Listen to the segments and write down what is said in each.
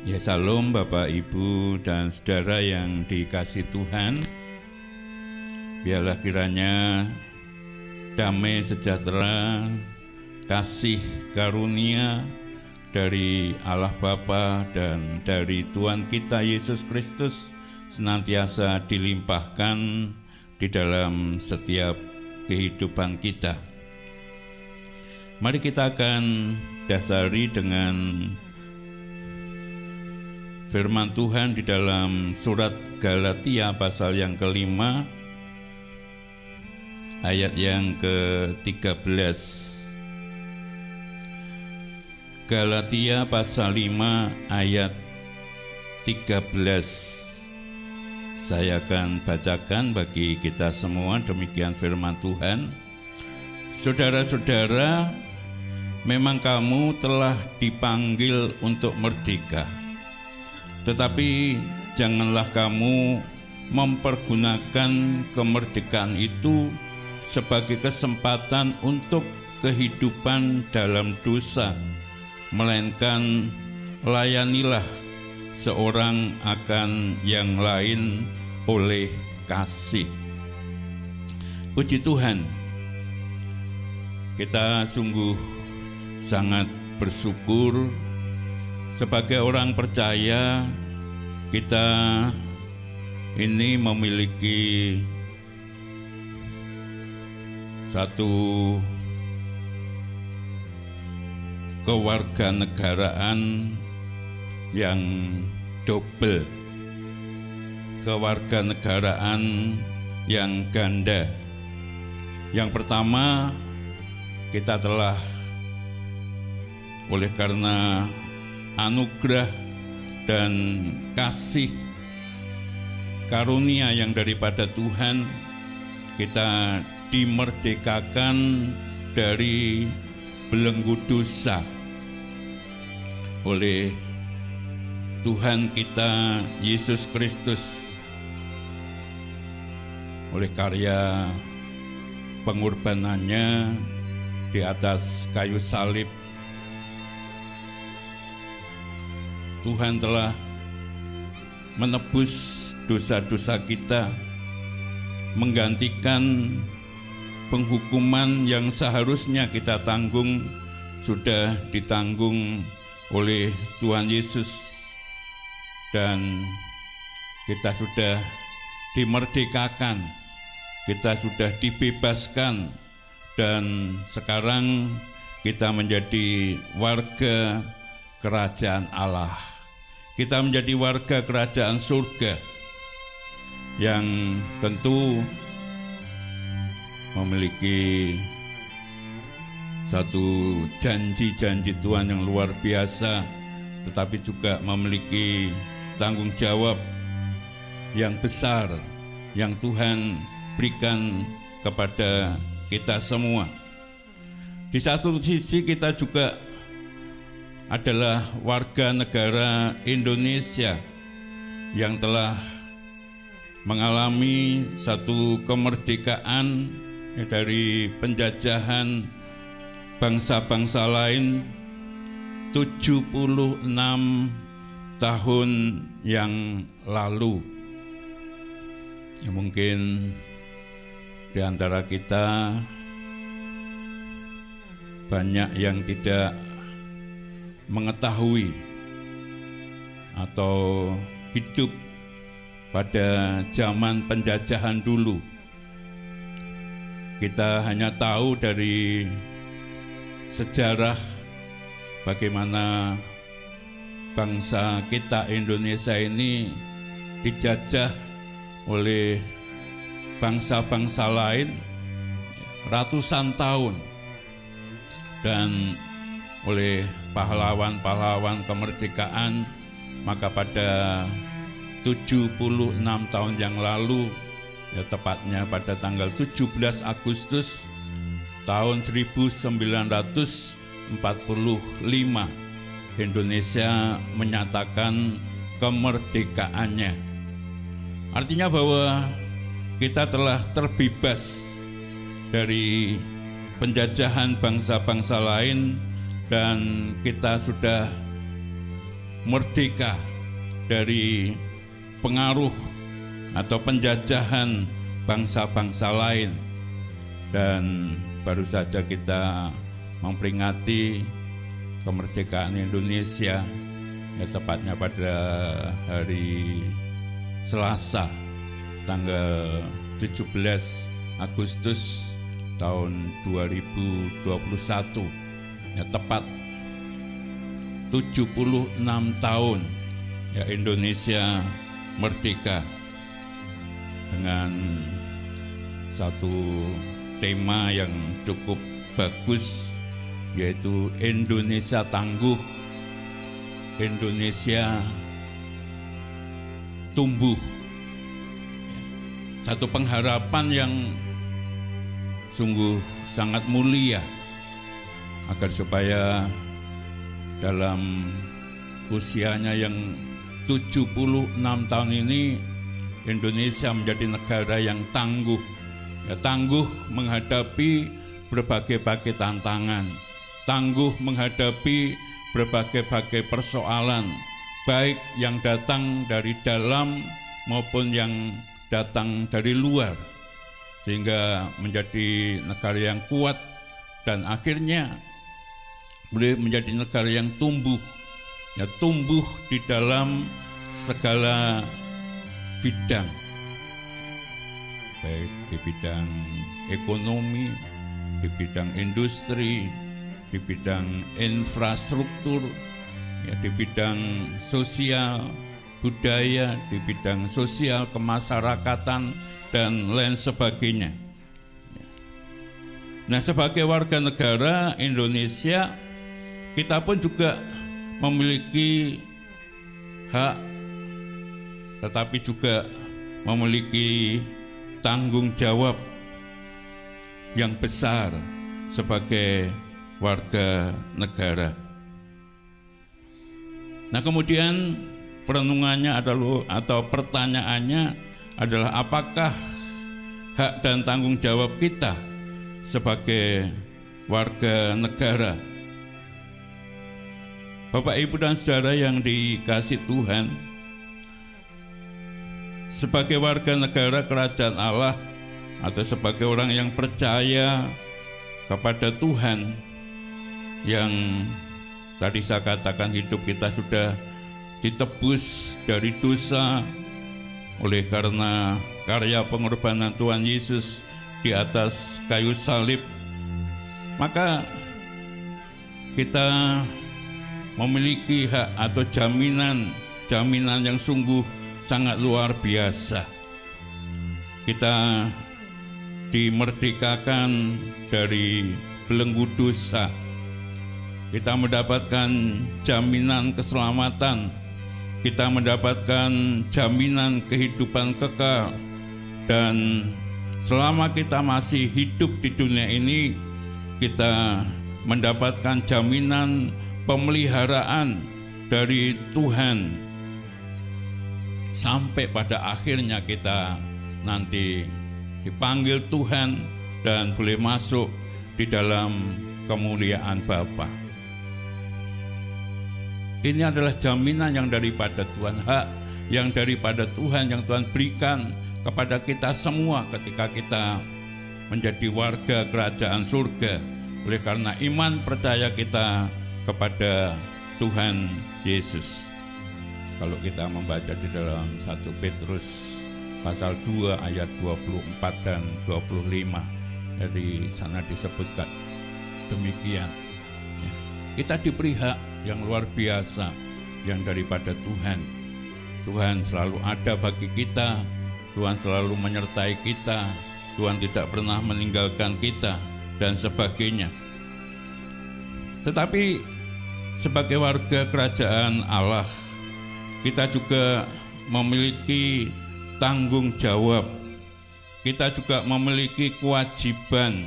Ya, salam Bapak, Ibu, dan saudara yang dikasihi Tuhan. Biarlah kiranya damai sejahtera, kasih karunia dari Allah Bapa dan dari Tuhan kita Yesus Kristus senantiasa dilimpahkan di dalam setiap kehidupan kita. Mari kita akan dasari dengan firman Tuhan di dalam surat Galatia pasal yang ke-5 ayat yang ke-13. Galatia pasal 5 ayat 13. Saya akan bacakan bagi kita semua, demikian firman Tuhan. Saudara-saudara, memang kamu telah dipanggil untuk merdeka. Tetapi janganlah kamu mempergunakan kemerdekaan itu sebagai kesempatan untuk kehidupan dalam dosa, melainkan layanilah seorang akan yang lain oleh kasih. Puji Tuhan, kita sungguh sangat bersyukur. Sebagai orang percaya, kita ini memiliki satu kewarganegaraan yang double, kewarganegaraan yang ganda. Yang pertama, kita telah oleh karena anugerah dan kasih karunia yang daripada Tuhan, kita dimerdekakan dari belenggu dosa oleh Tuhan kita Yesus Kristus, oleh karya pengorbanannya di atas kayu salib. Tuhan telah menebus dosa-dosa kita, menggantikan penghukuman yang seharusnya kita tanggung, sudah ditanggung oleh Tuhan Yesus, dan kita sudah dimerdekakan, kita sudah dibebaskan, dan sekarang kita menjadi warga kerajaan Allah. Kita menjadi warga kerajaan surga yang tentu memiliki satu janji-janji Tuhan yang luar biasa, tetapi juga memiliki tanggung jawab yang besar yang Tuhan berikan kepada kita semua. Di satu sisi kita juga adalah warga negara Indonesia yang telah mengalami satu kemerdekaan dari penjajahan bangsa-bangsa lain 76 tahun yang lalu. Ya, mungkin di antara kita banyak yang tidak mengetahui atau hidup pada zaman penjajahan dulu. Kita hanya tahu dari sejarah bagaimana bangsa kita Indonesia ini dijajah oleh bangsa-bangsa lain ratusan tahun, dan oleh pahlawan-pahlawan kemerdekaan. Maka pada 76 tahun yang lalu, ya tepatnya pada tanggal 17 Agustus tahun 1945, Indonesia menyatakan kemerdekaannya. Artinya bahwa kita telah terbebas dari penjajahan bangsa-bangsa lain, dan kita sudah merdeka dari pengaruh atau penjajahan bangsa-bangsa lain. Dan baru saja kita memperingati kemerdekaan Indonesia, ya tepatnya pada hari Selasa tanggal 17 Agustus tahun 2021, ya tepat 76 tahun ya Indonesia merdeka, dengan satu tema yang cukup bagus, yaitu Indonesia tangguh, Indonesia tumbuh. Satu pengharapan yang sungguh sangat mulia, agar supaya dalam usianya yang 76 tahun ini Indonesia menjadi negara yang tangguh, ya, tangguh menghadapi berbagai-bagai tantangan, tangguh menghadapi berbagai-bagai persoalan, baik yang datang dari dalam maupun yang datang dari luar, sehingga menjadi negara yang kuat dan akhirnya boleh menjadi negara yang tumbuh, ya, tumbuh di dalam segala bidang, baik di bidang ekonomi, di bidang industri, di bidang infrastruktur, ya, di bidang sosial, budaya, di bidang sosial kemasyarakatan, dan lain sebagainya. Nah, sebagai warga negara Indonesia, kita pun juga memiliki hak, tetapi juga memiliki tanggung jawab yang besar sebagai warga negara. Nah, kemudian perenungannya adalah, atau pertanyaannya adalah, apakah hak dan tanggung jawab kita sebagai warga negara? Bapak, Ibu, dan saudara yang dikasihi Tuhan, sebagai warga negara kerajaan Allah atau sebagai orang yang percaya kepada Tuhan, yang tadi saya katakan hidup kita sudah ditebus dari dosa oleh karena karya pengorbanan Tuhan Yesus di atas kayu salib, maka kita memiliki hak atau jaminan yang sungguh sangat luar biasa. Kita dimerdekakan dari belenggu dosa. Kita mendapatkan jaminan keselamatan. Kita mendapatkan jaminan kehidupan kekal. Dan selama kita masih hidup di dunia ini, kita mendapatkan jaminan pemeliharaan dari Tuhan, sampai pada akhirnya kita nanti dipanggil Tuhan dan boleh masuk di dalam kemuliaan Bapa. Ini adalah jaminan yang daripada Tuhan, hak yang daripada Tuhan, yang Tuhan berikan kepada kita semua ketika kita menjadi warga kerajaan surga, oleh karena iman percaya kita kepada Tuhan Yesus. Kalau kita membaca di dalam 1 Petrus pasal 2 ayat 24 dan 25, dari sana disebutkan demikian. Kita diberi hak yang luar biasa yang daripada Tuhan. Tuhan selalu ada bagi kita, Tuhan selalu menyertai kita, Tuhan tidak pernah meninggalkan kita, dan sebagainya. Tetapi sebagai warga kerajaan Allah, kita juga memiliki tanggung jawab. Kita juga memiliki kewajiban.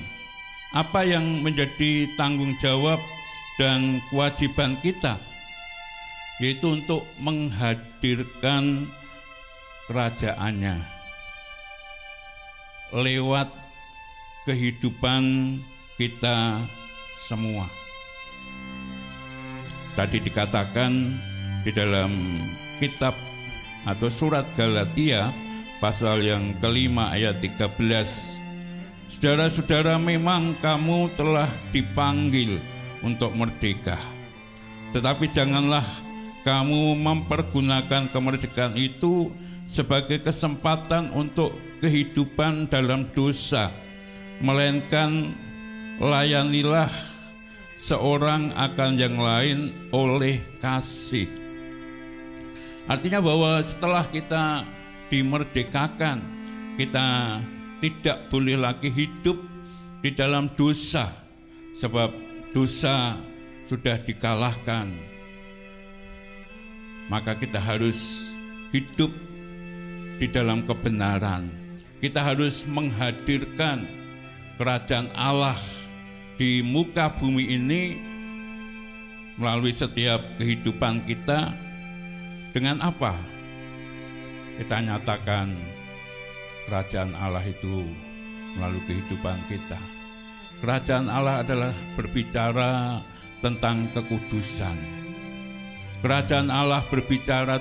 Apa yang menjadi tanggung jawab dan kewajiban kita? Yaitu untuk menghadirkan kerajaannya lewat kehidupan kita semua. Tadi dikatakan di dalam kitab atau surat Galatia pasal yang kelima ayat 13. Saudara-saudara, memang kamu telah dipanggil untuk merdeka, tetapi janganlah kamu mempergunakan kemerdekaan itu sebagai kesempatan untuk kehidupan dalam dosa, melainkan layanilah seorang akan yang lain oleh kasih. Artinya bahwa setelah kita dimerdekakan, kita tidak boleh lagi hidup di dalam dosa, sebab dosa sudah dikalahkan. Maka kita harus hidup di dalam kebenaran. Kita harus menghadirkan kerajaan Allah di muka bumi ini melalui setiap kehidupan kita. Dengan apa kita nyatakan kerajaan Allah itu melalui kehidupan kita? Kerajaan Allah adalah berbicara tentang kekudusan. Kerajaan Allah berbicara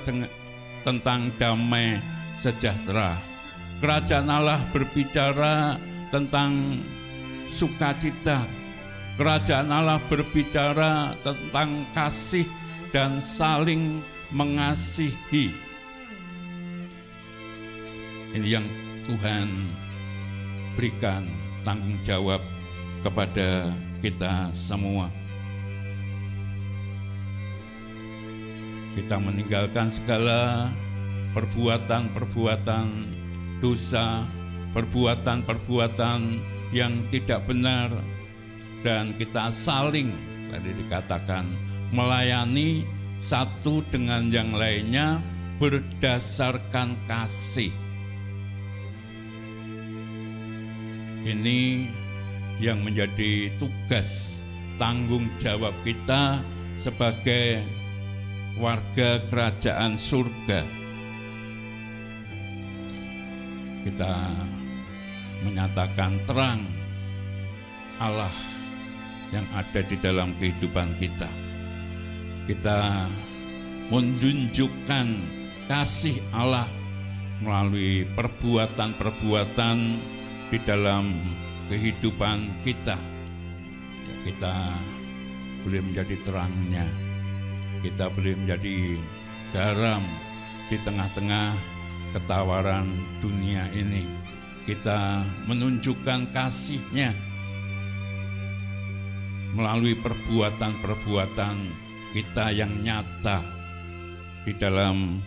tentang damai sejahtera. Kerajaan Allah berbicara tentang sukacita. Kerajaan Allah berbicara tentang kasih dan saling mengasihi. Ini yang Tuhan berikan tanggung jawab kepada kita semua. Kita meninggalkan segala perbuatan-perbuatan dosa, perbuatan-perbuatan yang tidak benar, dan kita saling, tadi dikatakan, melayani satu dengan yang lainnya berdasarkan kasih. Ini yang menjadi tugas tanggung jawab kita sebagai warga kerajaan surga. Kita menyatakan terang Allah yang ada di dalam kehidupan kita. Kita menunjukkan kasih Allah melalui perbuatan-perbuatan di dalam kehidupan kita. Kita boleh menjadi terangnya. Kita boleh menjadi garam di tengah-tengah ketawaran dunia ini. Kita menunjukkan kasih-Nya melalui perbuatan-perbuatan kita yang nyata di dalam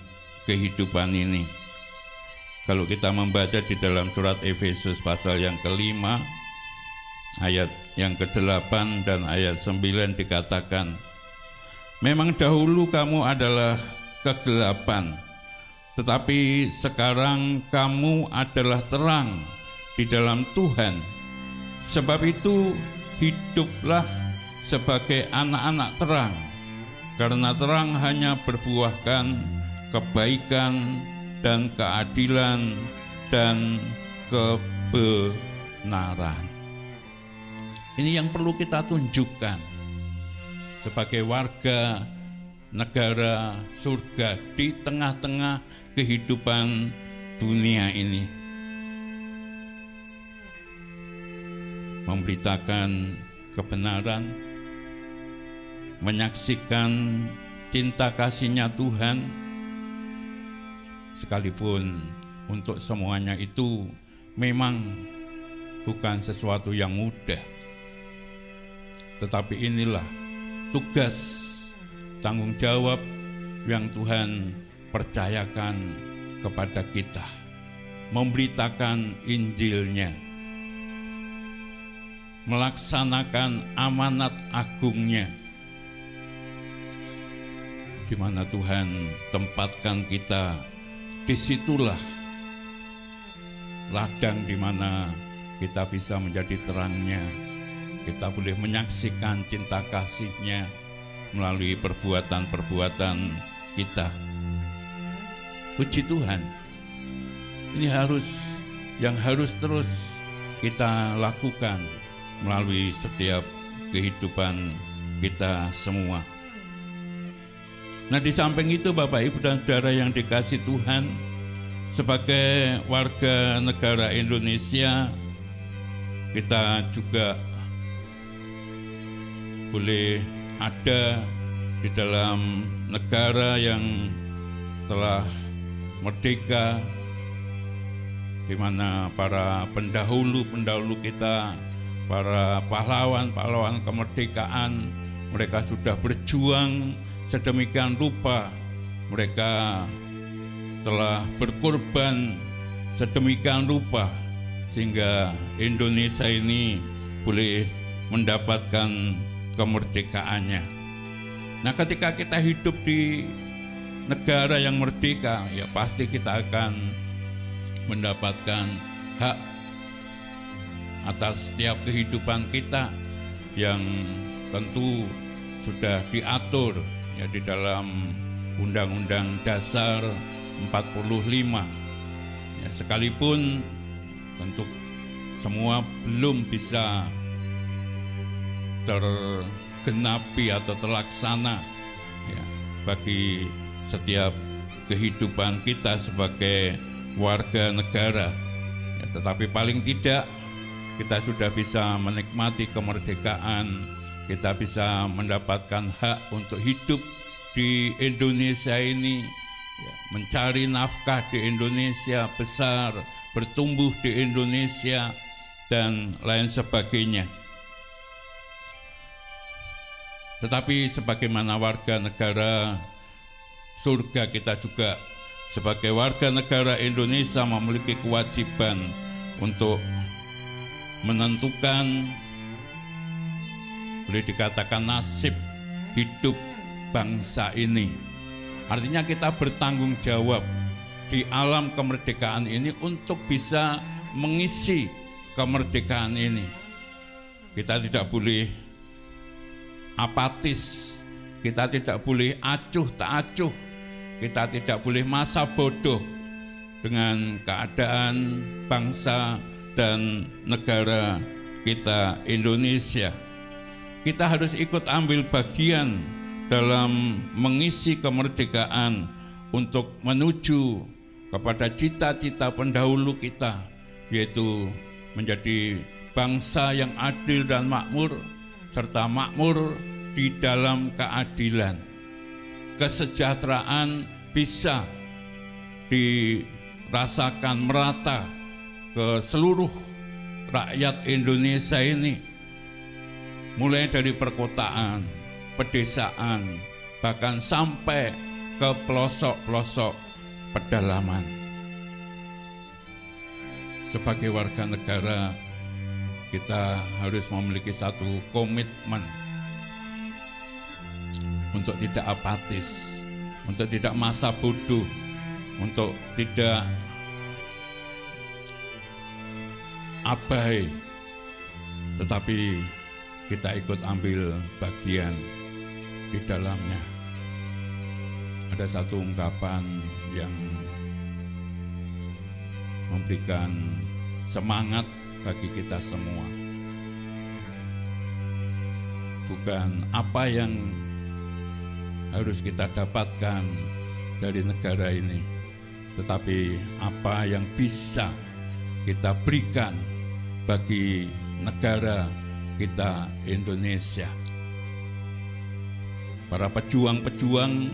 kehidupan ini. Kalau kita membaca di dalam surat Efesus pasal yang kelima, ayat yang ke-8 dan ayat 9 dikatakan, memang dahulu kamu adalah kegelapan, tetapi sekarang kamu adalah terang di dalam Tuhan. Sebab itu hiduplah sebagai anak-anak terang, karena terang hanya berbuahkan kebaikan dan keadilan dan kebenaran. Ini yang perlu kita tunjukkan sebagai warga negara surga di tengah-tengah kehidupan dunia ini. Memberitakan kebenaran, menyaksikan cinta kasih-Nya Tuhan, sekalipun untuk semuanya itu memang bukan sesuatu yang mudah. Tetapi inilah tugas tanggung jawab yang Tuhan percayakan kepada kita, memberitakan Injil-Nya, melaksanakan amanat agung-Nya, di mana Tuhan tempatkan kita. Disitulah ladang di mana kita bisa menjadi terangnya. Kita boleh menyaksikan cinta kasih-Nya melalui perbuatan-perbuatan kita. Puji Tuhan. Ini yang harus terus kita lakukan melalui setiap kehidupan kita semua. Nah, di samping itu Bapak Ibu dan Saudara yang dikasihi Tuhan, sebagai warga negara Indonesia, kita juga boleh ada di dalam negara yang telah merdeka, di mana para pendahulu kita, para pahlawan-pahlawan kemerdekaan, mereka sudah berjuang sedemikian rupa, mereka telah berkorban sedemikian rupa sehingga Indonesia ini boleh mendapatkan kemerdekaannya. Nah, ketika kita hidup di negara yang merdeka, ya pasti kita akan mendapatkan hak atas setiap kehidupan kita yang tentu sudah diatur ya di dalam Undang-Undang Dasar 45. Ya, sekalipun tentu semua belum bisa tergenapi atau terlaksana ya, bagi setiap kehidupan kita sebagai warga negara ya, tetapi paling tidak kita sudah bisa menikmati kemerdekaan, kita bisa mendapatkan hak untuk hidup di Indonesia ini ya, mencari nafkah di Indonesia, besar, bertumbuh di Indonesia dan lain sebagainya. Tetapi sebagaimana warga negara surga, kita juga sebagai warga negara Indonesia memiliki kewajiban untuk menentukan, boleh dikatakan, nasib hidup bangsa ini. Artinya kita bertanggung jawab di alam kemerdekaan ini untuk bisa mengisi kemerdekaan ini. Kita tidak boleh apatis, kita tidak boleh acuh tak acuh, kita tidak boleh masa bodoh dengan keadaan bangsa dan negara kita Indonesia. Kita harus ikut ambil bagian dalam mengisi kemerdekaan untuk menuju kepada cita-cita pendahulu kita, yaitu menjadi bangsa yang adil dan makmur, serta makmur di dalam keadilan. Kesejahteraan bisa dirasakan merata ke seluruh rakyat Indonesia ini, mulai dari perkotaan, pedesaan, bahkan sampai ke pelosok-pelosok pedalaman. Sebagai warga negara, kita harus memiliki satu komitmen untuk tidak apatis, untuk tidak masa bodoh, untuk tidak abai, tetapi kita ikut ambil bagian di dalamnya. Ada satu ungkapan yang memberikan semangat bagi kita semua. Bukan apa yang harus kita dapatkan dari negara ini, tetapi apa yang bisa kita berikan bagi negara kita Indonesia. Para pejuang-pejuang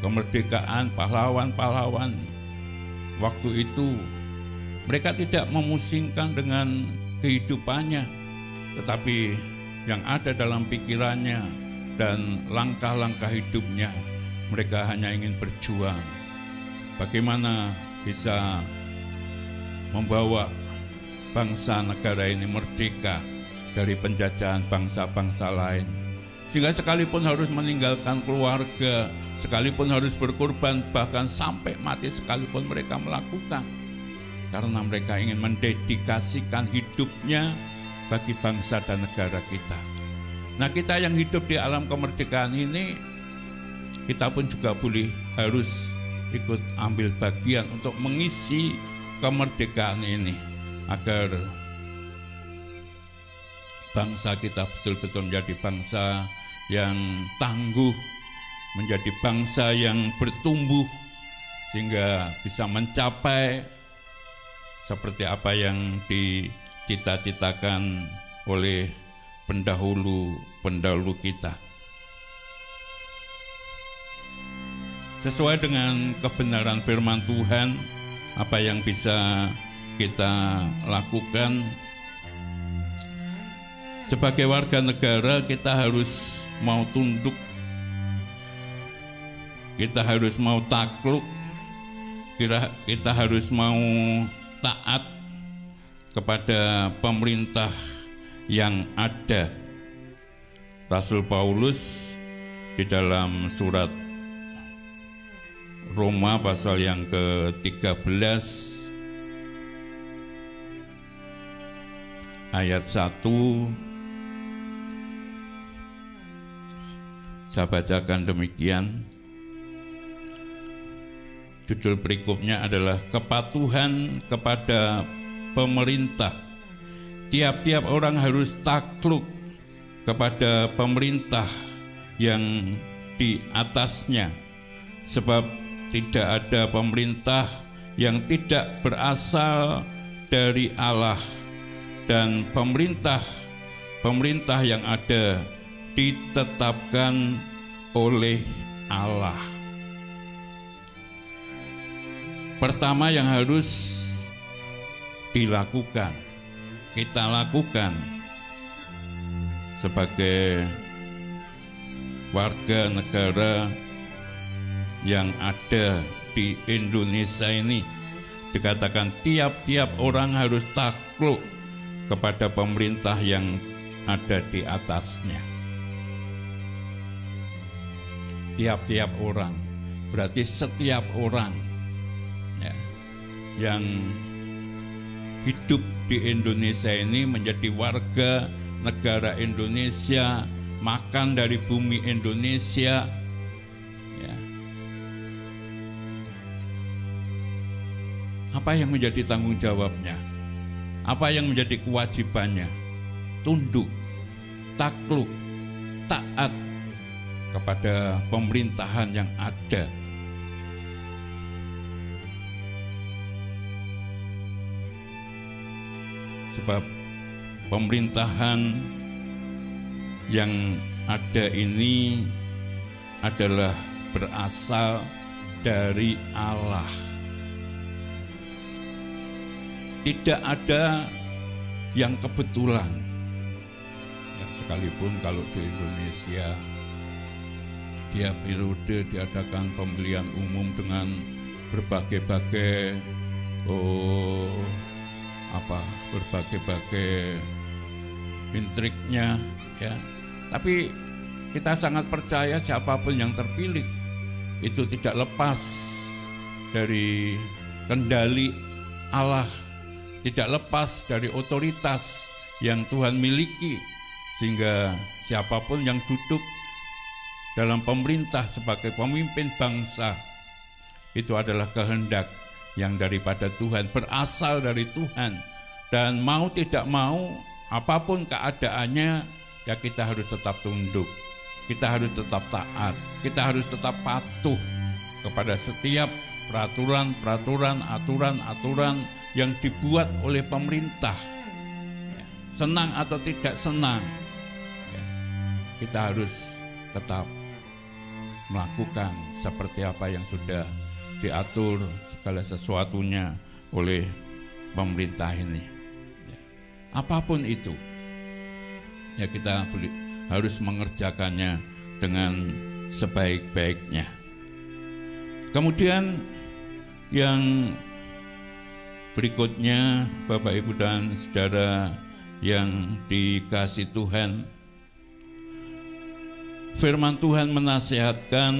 kemerdekaan, pahlawan-pahlawan waktu itu, mereka tidak memusingkan dengan kehidupannya, tetapi yang ada dalam pikirannya dan langkah-langkah hidupnya, mereka hanya ingin berjuang. Bagaimana bisa membawa bangsa negara ini merdeka dari penjajahan bangsa-bangsa lain, sehingga sekalipun harus meninggalkan keluarga, sekalipun harus berkorban, bahkan sampai mati sekalipun mereka melakukan, karena mereka ingin mendedikasikan hidupnya bagi bangsa dan negara kita. Nah, kita yang hidup di alam kemerdekaan ini, kita pun juga boleh harus ikut ambil bagian untuk mengisi kemerdekaan ini, agar bangsa kita betul-betul menjadi bangsa yang tangguh, menjadi bangsa yang bertumbuh sehingga bisa mencapai seperti apa yang dicita-citakan oleh pendahulu kita. Sesuai dengan kebenaran firman Tuhan, apa yang bisa kita lakukan sebagai warga negara, kita harus mau tunduk, kita harus mau takluk, kita harus mau taat kepada pemerintah yang ada. Rasul Paulus di dalam surat Roma pasal yang ke-13 ayat 1, saya bacakan demikian. Judul berikutnya adalah kepatuhan kepada pemerintah. Tiap-tiap orang harus takluk kepada pemerintah yang di atasnya, sebab tidak ada pemerintah yang tidak berasal dari Allah, dan pemerintah yang ada ditetapkan oleh Allah. Pertama yang harus dilakukan, kita lakukan sebagai warga negara yang ada di Indonesia ini, dikatakan tiap-tiap orang harus takluk kepada pemerintah yang ada di atasnya. Tiap-tiap orang, berarti setiap orang ya, yang hidup di Indonesia ini menjadi warga negara Indonesia, makan dari bumi Indonesia. Apa yang menjadi tanggung jawabnya? Apa yang menjadi kewajibannya? Tunduk, takluk, taat kepada pemerintahan yang ada. Sebab pemerintahan yang ada ini adalah berasal dari Allah. Tidak ada yang kebetulan. Ya, sekalipun kalau di Indonesia tiap periode diadakan pemilihan umum dengan berbagai-bagai intriknya ya. Tapi kita sangat percaya siapapun yang terpilih itu tidak lepas dari kendali Allah, tidak lepas dari otoritas yang Tuhan miliki, sehingga siapapun yang duduk dalam pemerintah sebagai pemimpin bangsa itu adalah kehendak yang daripada Tuhan, berasal dari Tuhan. Dan mau tidak mau, apapun keadaannya, ya kita harus tetap tunduk, kita harus tetap taat, kita harus tetap patuh kepada setiap peraturan-peraturan, aturan-aturan yang dibuat oleh pemerintah. Senang atau tidak senang, kita harus tetap melakukan seperti apa yang sudah diatur segala sesuatunya oleh pemerintah ini. Apapun itu, ya kita harus mengerjakannya dengan sebaik-baiknya. Kemudian yang berikutnya, Bapak Ibu dan Saudara yang dikasihi Tuhan, firman Tuhan menasihatkan,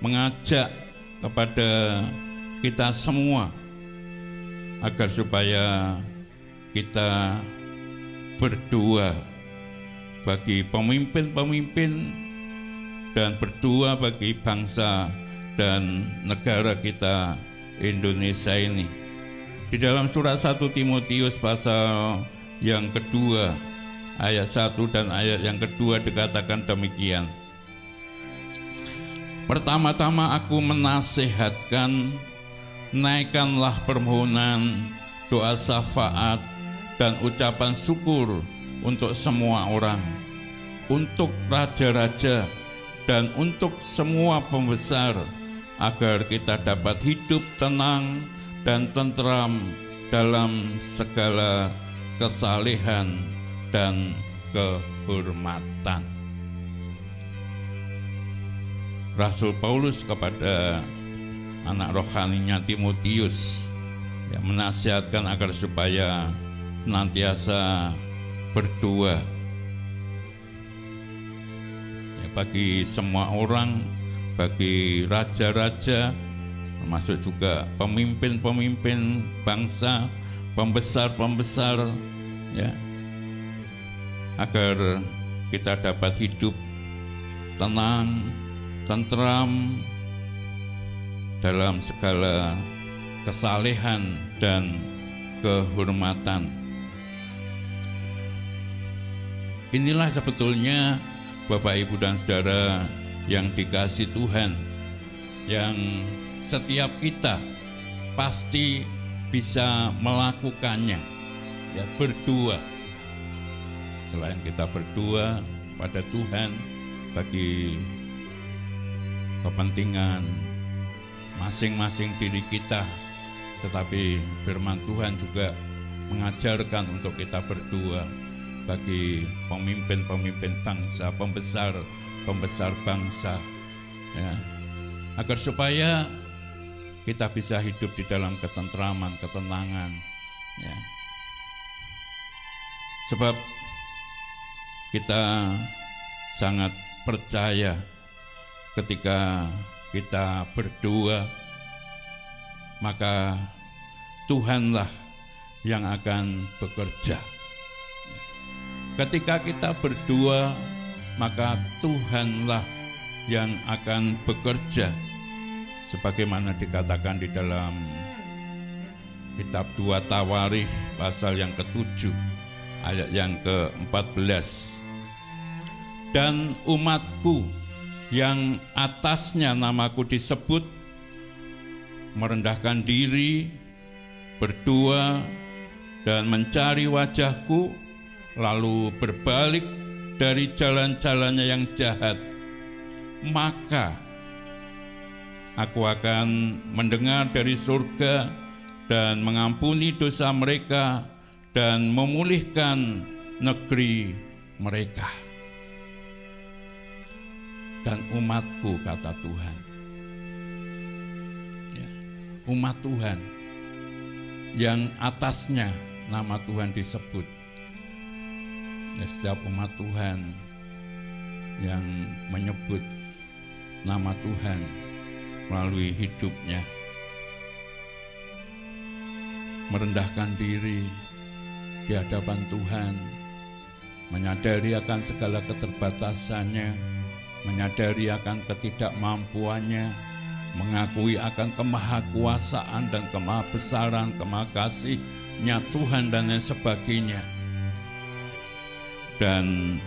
mengajak kepada kita semua agar supaya kita berdoa bagi pemimpin-pemimpin dan berdoa bagi bangsa dan negara kita Indonesia ini. Di dalam surat 1 Timotius pasal yang kedua ayat 1 dan ayat yang kedua dikatakan demikian. Pertama-tama aku menasihatkan, naikkanlah permohonan, doa syafaat, dan ucapan syukur untuk semua orang, untuk raja-raja, dan untuk semua pembesar, agar kita dapat hidup tenang dan tentram dalam segala kesalehan dan kehormatan. Rasul Paulus kepada anak rohaninya Timotius yang menasihatkan agar supaya senantiasa berdoa ya, bagi semua orang, bagi raja-raja, termasuk juga pemimpin-pemimpin bangsa, pembesar-pembesar, ya, agar kita dapat hidup tenang, tentram dalam segala kesalehan dan kehormatan. Inilah sebetulnya Bapak, Ibu, dan Saudara yang dikasihi Tuhan, yang setiap kita pasti bisa melakukannya, ya, berdoa. Selain kita berdoa pada Tuhan bagi kepentingan masing-masing diri kita, tetapi firman Tuhan juga mengajarkan untuk kita berdoa bagi pemimpin-pemimpin bangsa, pembesar bangsa, ya, agar supaya kita bisa hidup di dalam ketentraman, ketenangan, ya. Sebab kita sangat percaya ketika kita berdoa, maka Tuhanlah yang akan bekerja. Ketika kita berdoa, maka Tuhanlah yang akan bekerja. Sebagaimana dikatakan di dalam kitab 2 Tawarikh pasal yang ke-7 ayat yang ke-14. Dan umatku yang atasnya namaku disebut merendahkan diri, berdoa, dan mencari wajahku, lalu berbalik dari jalan-jalannya yang jahat, maka aku akan mendengar dari surga dan mengampuni dosa mereka dan memulihkan negeri mereka. Dan umatku, kata Tuhan, ya, umat Tuhan yang atasnya nama Tuhan disebut, ya, setiap umat Tuhan yang menyebut nama Tuhan melalui hidupnya, merendahkan diri di hadapan Tuhan, menyadari akan segala keterbatasannya, menyadari akan ketidakmampuannya, mengakui akan kemahakuasaan dan kemahabesaran, kemahakasihnya Tuhan dan lain sebagainya, dan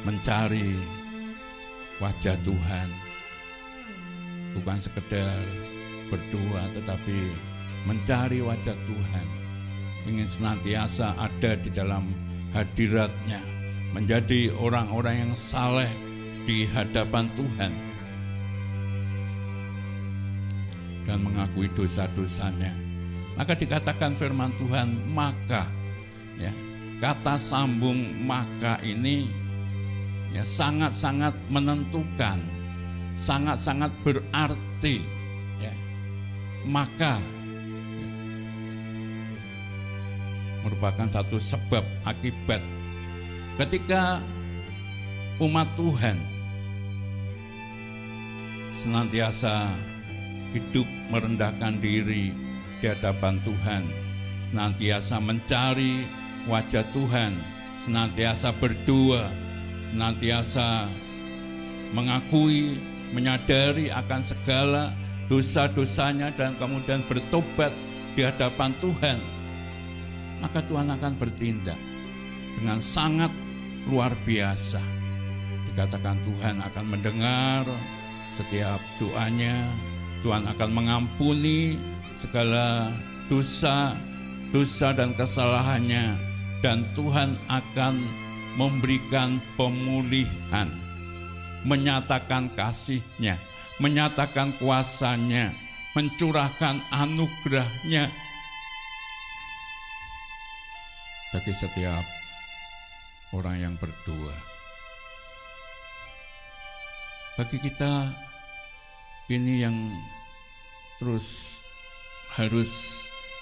mencari wajah Tuhan, bukan sekedar berdoa tetapi mencari wajah Tuhan, ingin senantiasa ada di dalam hadirat-Nya, menjadi orang-orang yang saleh di hadapan Tuhan dan mengakui dosa-dosanya. Maka dikatakan firman Tuhan, maka, ya, kata sambung maka ini, ya, sangat-sangat menentukan, sangat-sangat berarti, ya. Maka, ya, merupakan satu sebab akibat ketika umat Tuhan senantiasa hidup merendahkan diri di hadapan Tuhan, senantiasa mencari wajah Tuhan, senantiasa berdoa, senantiasa mengakui, menyadari akan segala dosa-dosanya dan kemudian bertobat di hadapan Tuhan, maka Tuhan akan bertindak dengan sangat luar biasa. Dikatakan Tuhan akan mendengar setiap doanya Tuhan akan mengampuni segala dosa dan kesalahannya, dan Tuhan akan memberikan pemulihan, menyatakan kasih-Nya, menyatakan kuasa-Nya, mencurahkan anugerah-Nya bagi setiap orang yang berdoa. Bagi kita ini yang terus harus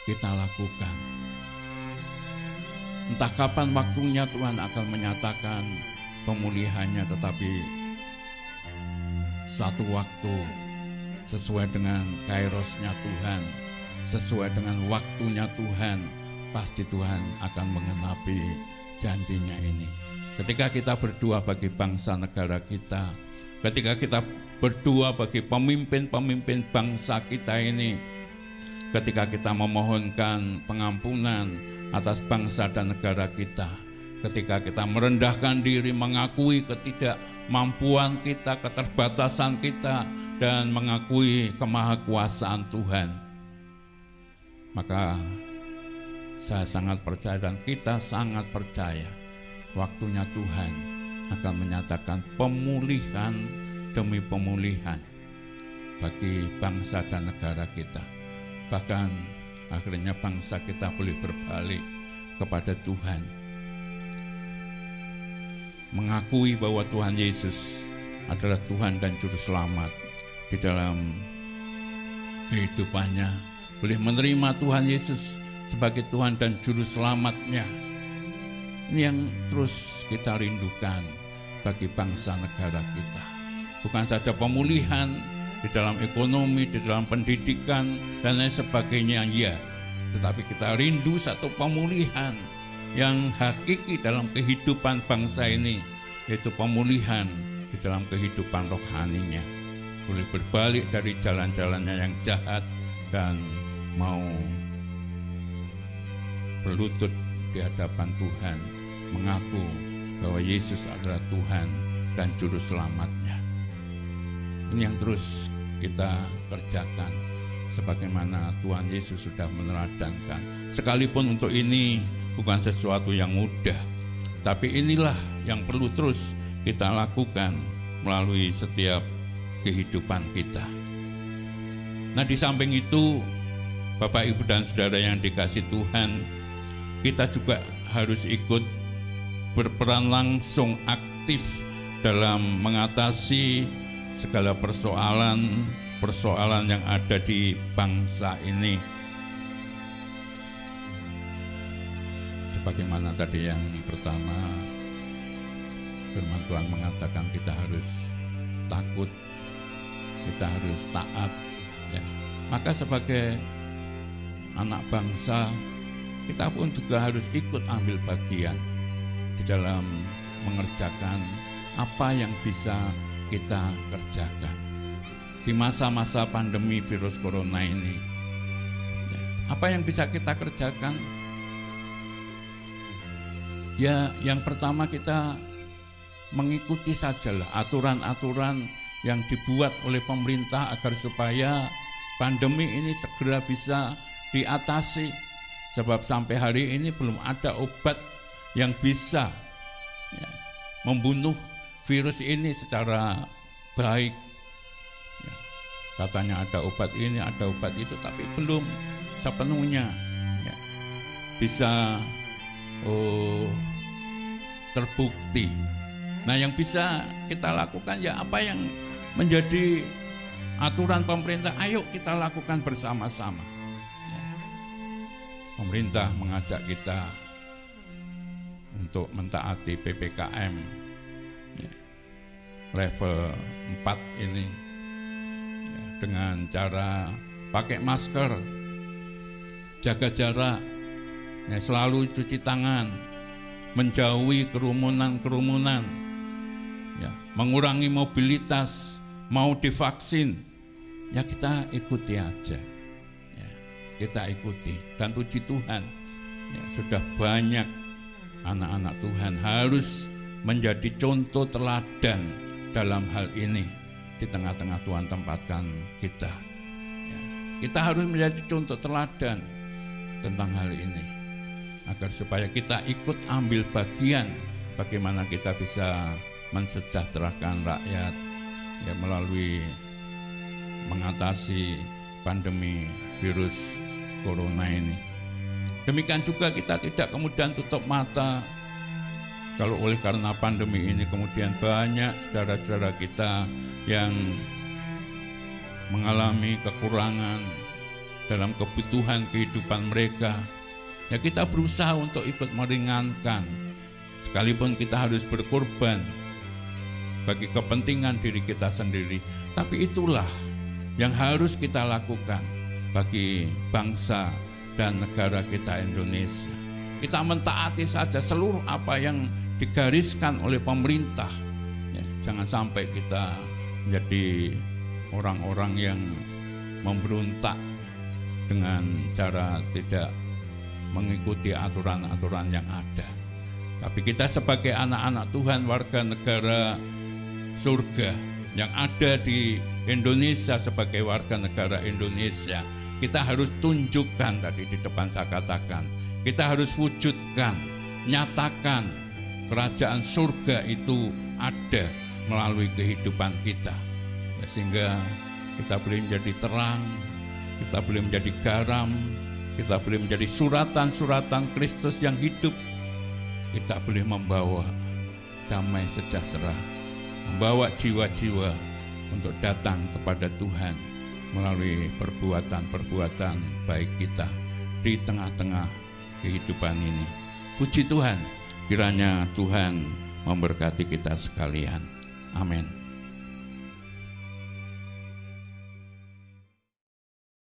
kita lakukan. Entah kapan waktunya Tuhan akan menyatakan pemulihannya, tetapi satu waktu sesuai dengan kairosnya Tuhan, sesuai dengan waktunya Tuhan, pasti Tuhan akan menggenapi janjinya ini. Ketika kita berdoa bagi bangsa negara kita, ketika kita berdoa bagi pemimpin-pemimpin bangsa kita ini, ketika kita memohonkan pengampunan atas bangsa dan negara kita, ketika kita merendahkan diri, mengakui ketidakmampuan kita, keterbatasan kita, dan mengakui kemahakuasaan Tuhan, maka saya sangat percaya dan kita sangat percaya waktunya Tuhan akan menyatakan pemulihan demi pemulihan bagi bangsa dan negara kita. Bahkan akhirnya bangsa kita boleh berbalik kepada Tuhan, mengakui bahwa Tuhan Yesus adalah Tuhan dan Juru Selamat di dalam kehidupannya, boleh menerima Tuhan Yesus sebagai Tuhan dan Juru Selamatnya. Ini yang terus kita rindukan bagi bangsa negara kita. Bukan saja pemulihan di dalam ekonomi, di dalam pendidikan, dan lain sebagainya, ya, tetapi kita rindu satu pemulihan yang hakiki dalam kehidupan bangsa ini, yaitu pemulihan di dalam kehidupan rohaninya. Boleh berbalik dari jalan-jalannya yang jahat dan mau berlutut di hadapan Tuhan, mengaku bahwa Yesus adalah Tuhan dan Juru Selamatnya. Ini yang terus kita kerjakan sebagaimana Tuhan Yesus sudah meneladankan. Sekalipun untuk ini bukan sesuatu yang mudah, tapi inilah yang perlu terus kita lakukan melalui setiap kehidupan kita. Nah, di samping itu, Bapak, Ibu, dan Saudara yang dikasihi Tuhan, kita juga harus ikut berperan langsung aktif dalam mengatasi segala persoalan yang ada di bangsa ini. Sebagaimana tadi yang pertama, firman Tuhan mengatakan kita harus takut, kita harus taat, ya. Maka sebagai anak bangsa, kita pun juga harus ikut ambil bagian di dalam mengerjakan apa yang bisa kita kerjakan di masa-masa pandemi virus corona ini. Apa yang bisa kita kerjakan? Ya, yang pertama kita mengikuti sajalah aturan-aturan yang dibuat oleh pemerintah agar supaya pandemi ini segera bisa diatasi. Sebab sampai hari ini belum ada obat yang bisa, ya, membunuh virus ini secara baik. Ya, katanya ada obat ini, ada obat itu, tapi belum sepenuhnya, ya, bisa terbukti. Nah, yang bisa kita lakukan ya apa yang menjadi aturan pemerintah, ayo kita lakukan bersama-sama. Pemerintah mengajak kita untuk mentaati PPKM, ya, level 4 ini, ya, dengan cara pakai masker, jaga jarak, ya, selalu cuci tangan, menjauhi kerumunan-kerumunan, ya, mengurangi mobilitas, mau divaksin, ya kita ikuti aja. Kita ikuti, dan puji Tuhan, ya, sudah banyak anak-anak Tuhan harus menjadi contoh teladan dalam hal ini. di tengah-tengah Tuhan tempatkan kita. Ya, kita harus menjadi contoh teladan tentang hal ini, agar supaya kita ikut ambil bagian bagaimana kita bisa mensejahterakan rakyat ya, melalui mengatasi pandemi virus corona ini. Demikian juga kita tidak kemudian tutup mata kalau oleh karena pandemi ini kemudian banyak saudara-saudara kita yang mengalami kekurangan dalam kebutuhan kehidupan mereka. Ya, kita berusaha untuk ikut meringankan, sekalipun kita harus berkorban bagi kepentingan diri kita sendiri. Tapi itulah yang harus kita lakukan bagi bangsa dan negara kita Indonesia. Kita mentaati saja seluruh apa yang digariskan oleh pemerintah. Ya, jangan sampai kita menjadi orang-orang yang memberontak dengan cara tidak mengikuti aturan-aturan yang ada. Tapi kita sebagai anak-anak Tuhan, warga negara surga yang ada di Indonesia, sebagai warga negara Indonesia, kita harus tunjukkan, tadi di depan saya katakan, kita harus wujudkan, nyatakan kerajaan surga itu ada melalui kehidupan kita. Ya, sehingga kita boleh menjadi terang, kita boleh menjadi garam, kita boleh menjadi suratan-suratan Kristus yang hidup. Kita boleh membawa damai sejahtera, membawa jiwa-jiwa untuk datang kepada Tuhan melalui perbuatan-perbuatan baik kita di tengah-tengah kehidupan ini. Puji Tuhan, kiranya Tuhan memberkati kita sekalian. Amin.